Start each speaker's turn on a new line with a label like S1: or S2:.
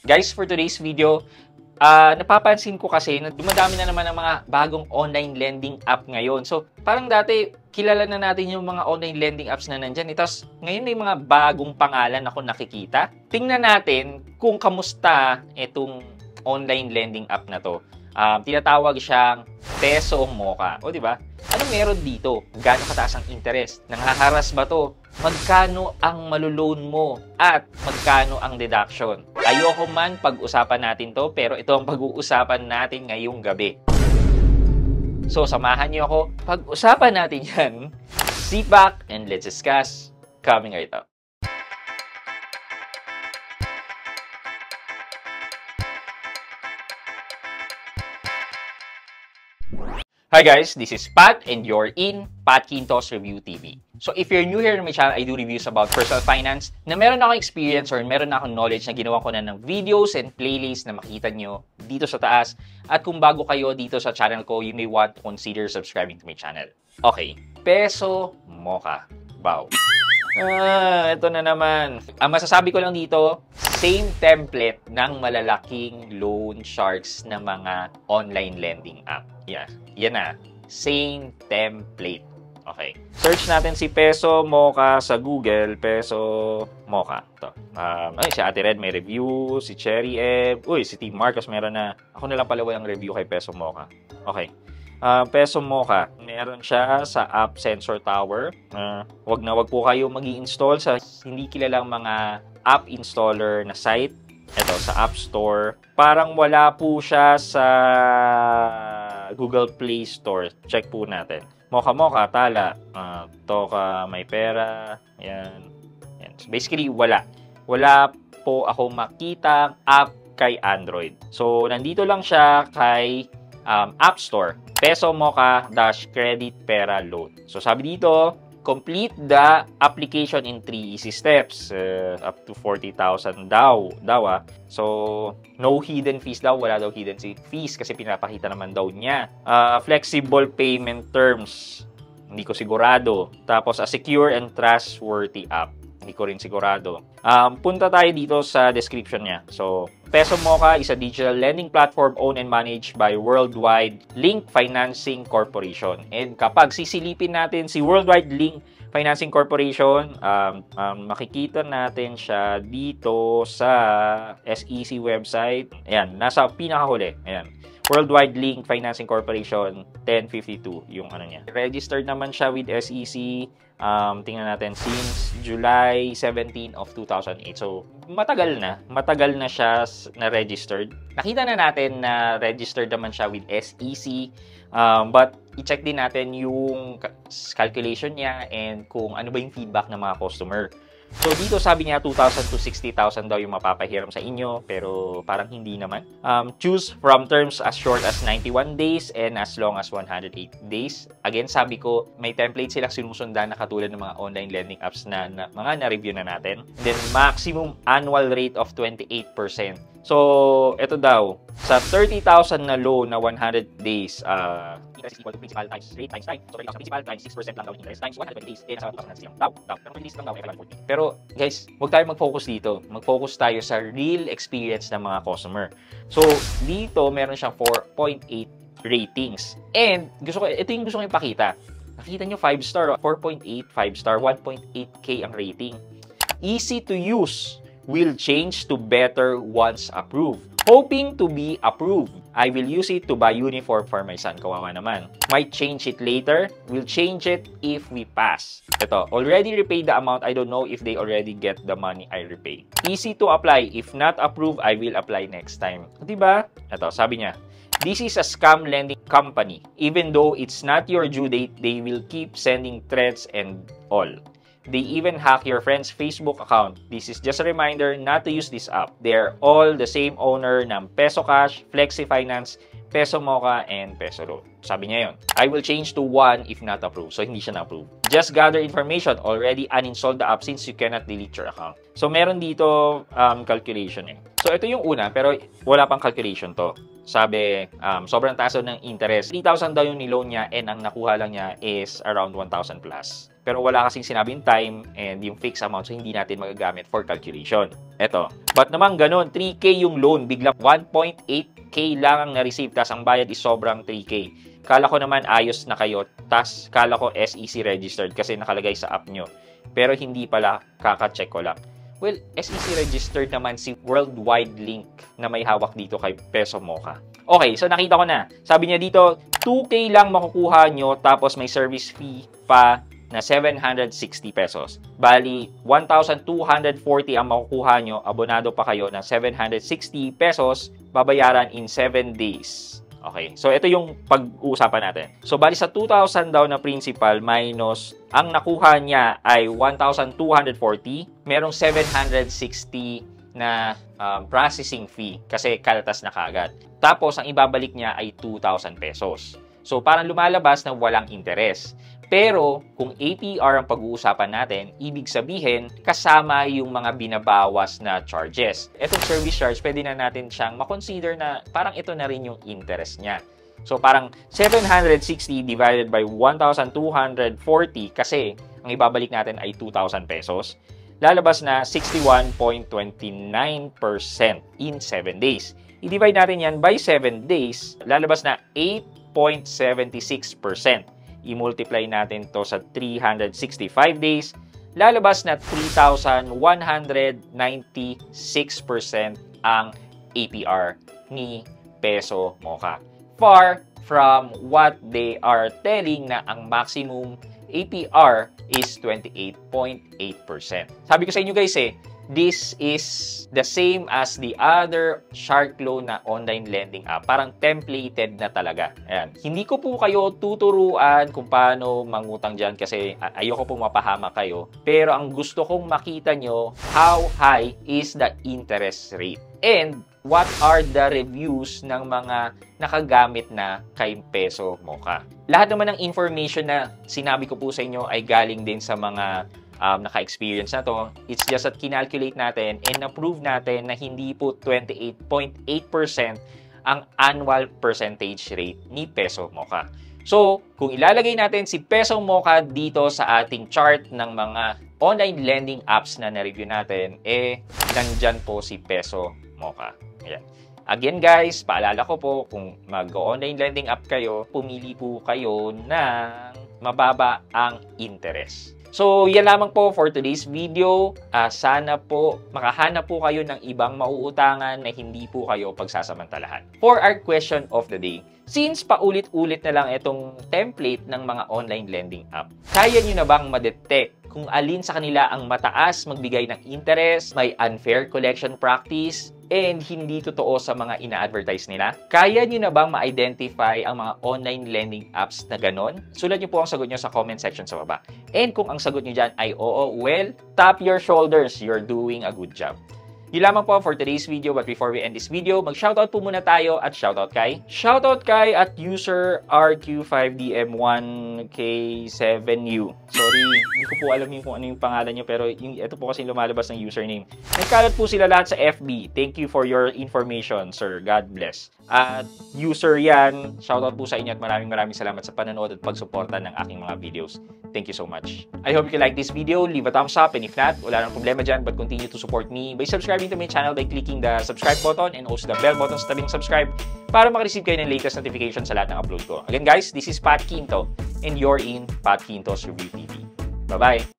S1: Guys, for today's video, napapansin ko kasi na dumadami na naman ang mga bagong online lending app ngayon. So, parang dati, kilala na natin yung mga online lending apps na nandyan. Tapos, ngayon may mga bagong pangalan ako nakikita. Tingnan natin kung kamusta itong online lending app na to. Tinatawag siyang Peso Moka. O, di ba? Ano meron dito? Gaano kataas ang interest? Nanghaharas ba to? Magkano ang maloloan mo? At magkano ang deduction? Ayoko man pag-usapan natin to, pero ito ang pag-uusapan natin ngayong gabi. So, samahan niyo ako. Pag-usapan natin yan. Sit back and let's discuss. Coming right up. Hi guys, this is Pat and you're in Pat Quintos Review TV. So if you're new here to my channel, I do reviews about personal finance na meron akong experience or meron akong knowledge na ginawa ko na ng videos and playlists na makita nyo dito sa taas. At kung bago kayo dito sa channel ko, you may want to consider subscribing to my channel. Okay, Peso Moka. Wow. Ito na naman. Ang masasabi ko lang dito, same template ng malalaking loan sharks na mga online lending app. Yeah, yan na. Same template. Okay. Search natin si Peso Moka sa Google. Peso Moka. Ito. Si Ate Red may review. Si Cherry Ebb. Uy, si Team Marcos meron na. Ako na lang pala walang review kay Peso Moka. Okay. Peso Moka. Meron siya sa App Sensor Tower. Wag na wag po kayo mag-i-install sa hindi kilalang mga app installer na site. Ito, sa App Store. Parang wala po siya sa Google Play Store. Check po natin. Moka, Tala. Toka, May Pera. Yan. So basically, wala. Wala po ako makita app kay Android. So, nandito lang siya kay App Store. Peso Moka -credit pera loan. So, sabi dito, complete the application in 3 easy steps. Up to 40,000 daw. So, no hidden fees daw. Wala daw hidden fees kasi pinapakita naman daw niya. Flexible payment terms. Hindi ko sigurado. Tapos, a secure and trustworthy app. Hindi ko rin sigurado. Punta tayo dito sa description niya. So, Peso Moka is a digital lending platform owned and managed by Worldwide Link Financing Corporation. And kapag sisilipin natin si Worldwide Link Financing Corporation, makikita natin siya dito sa SEC website. Ayan, nasa pinakahuli. Ayan. Worldwide Link Financing Corporation 1052 yung ano niya. Registered naman siya with SEC. Tingnan natin since July 17 of 2008. So, matagal na siya na registered. Nakita na natin na registered naman siya with SEC. But i-check din natin yung calculation niya and kung ano ba yung feedback ng mga customer. So, dito sabi niya 2,000 to 60,000 daw yung mapapahiram sa inyo, pero parang hindi naman. Choose from terms as short as 91 days and as long as 108 days. Again, sabi ko, may template silang sinusundan na katulad ng mga online lending apps na mga na-review na natin. Then, maximum annual rate of 28%. So, ito daw, sa 30,000 na loan na 100 days, interest equal to principal times rate times time. So, 30,000 principal times 6% lang daw interest times 120 days. Nasa 1,000 lang. Pero 20 days lang daw, every 140. Pero, guys, huwag tayo mag-focus dito. Mag-focus tayo sa real experience ng mga customer. So, dito, meron siyang 4.8 ratings. And, ito yung gusto ko ipakita. Nakita nyo, 5-star, 4.8, 5-star, 1.8K ang rating. Easy to use. Will change to better once approved. Hoping to be approved. I will use it to buy uniform for my son. Kawawa naman. Might change it later. Will change it if we pass. Ito, already repaid the amount. I don't know if they already get the money I repay. Easy to apply. If not approved, I will apply next time. Diba? Ito, sabi niya, this is a scam lending company. Even though it's not your due date, they will keep sending threats and all. They even hack your friend's Facebook account. This is just a reminder not to use this app. They're all the same owner ng Peso Cash, Flexi Finance, Peso Moka, and Peso Loan. Sabi niya yun. I will change to 1 if not approved. So, hindi siya na-approve. Just gather information. Already uninstalled the app since you cannot delete your account. So, meron dito calculation eh. So, ito yung una, pero wala pang calculation to. Sabi, sobrang taas ng interest. 3,000 daw yung niloan niya and ang nakuha lang niya is around 1,000 plus. Pero wala kasing sinabing time and yung fixed amount, so hindi natin magagamit for calculation. Eto. Ba't naman ganun? 3K yung loan, biglang 1.8K lang ang na-receive, tas ang bayad is sobrang 3K. Kala ko naman ayos na kayo, tas kala ko SEC registered kasi nakalagay sa app nyo. Pero hindi pala, kaka-check ko lang. Well, SEC registered naman si Worldwide Link na may hawak dito kay Peso Mocha. Okay, so nakita ko na. Sabi niya dito, 2K lang makukuha nyo tapos may service fee pa na 760 pesos. Bali, 1,240 ang makukuha nyo, abonado pa kayo ng 760 pesos, babayaran in 7 days. Okay, so ito yung pag-uusapan natin. So, bali sa 2,000 daw na principal minus ang nakuha niya ay 1,240, merong 760 na processing fee kasi kaltas na kaagad. Tapos, ang ibabalik niya ay 2,000 pesos. So, parang lumalabas na walang interes. Pero, kung APR ang pag-uusapan natin, ibig sabihin, kasama yung mga binabawas na charges. Itong service charge, pwede na natin siyang makonsider na parang ito na rin yung interest niya. So, parang 760 divided by 1,240 kasi ang ibabalik natin ay 2,000 pesos. Lalabas na 61.29% in 7 days. I-divide natin yan by 7 days, lalabas na 8.76%. I-multiply natin to sa 365 days, lalabas na 3,196% ang APR ni Peso Mocha. Far from what they are telling na ang maximum APR is 28.8%. Sabi ko sa inyo guys this is the same as the other Shark Loan na online lending app. Parang templated na talaga. Ayan. Hindi ko po kayo tuturuan kung paano mangutang dyan kasi ayoko pong mapahama kayo. Pero ang gusto kong makita nyo, how high is the interest rate? And what are the reviews ng mga nakagamit na kay Peso Mocha? Lahat naman ng information na sinabi ko po sa inyo ay galing din sa mga naka-experience na to. It's just that kinalculate natin and na-prove natin na hindi po 28.8% ang annual percentage rate ni Peso Mocha. So, kung ilalagay natin si Peso Mocha dito sa ating chart ng mga online lending apps na na-review natin, nandyan po si Peso Mocha. Ayan. Again guys, paalala ko po, kung mag-online lending app kayo, pumili po kayo ng mababa ang interest. So, yan lamang po for today's video. Sana po makahanap po kayo ng ibang mauutangan na hindi po kayo pagsasamantalahan. For our question of the day, since paulit-ulit na lang itong template ng mga online lending app, kaya nyo na bang ma-detect kung alin sa kanila ang mataas magbigay ng interest, may unfair collection practice, and hindi totoo sa mga ina-advertise nila? Kaya nyo na bang ma-identify ang mga online lending apps na ganon? Sulat nyo po ang sagot nyo sa comment section sa baba. And kung ang sagot nyo dyan ay oo, well, tap your shoulders. You're doing a good job. Yun lamang po for today's video, but before we end this video, mag-shoutout po muna tayo at shoutout kay at user RQ5DM1K7U. Sorry, hindi ko po alam kung ano yung pangalan nyo, pero ito po kasi lumalabas ng username. Nagkalat po sila lahat sa FB. Thank you for your information, sir. God bless. At user yan, shoutout po sa inyo at maraming salamat sa panonood at pagsuporta ng aking mga videos. Thank you so much. I hope you like this video. Leave a thumbs up, and if not, wala nang problema dyan, but continue to support me by subscribing to my channel by clicking the subscribe button and also the bell button sa tabing subscribe para makareceive kayo ng latest notification sa lahat ng upload ko. Again guys, this is Pat Quinto and you're in Pat Quinto's Review TV. Bye-bye!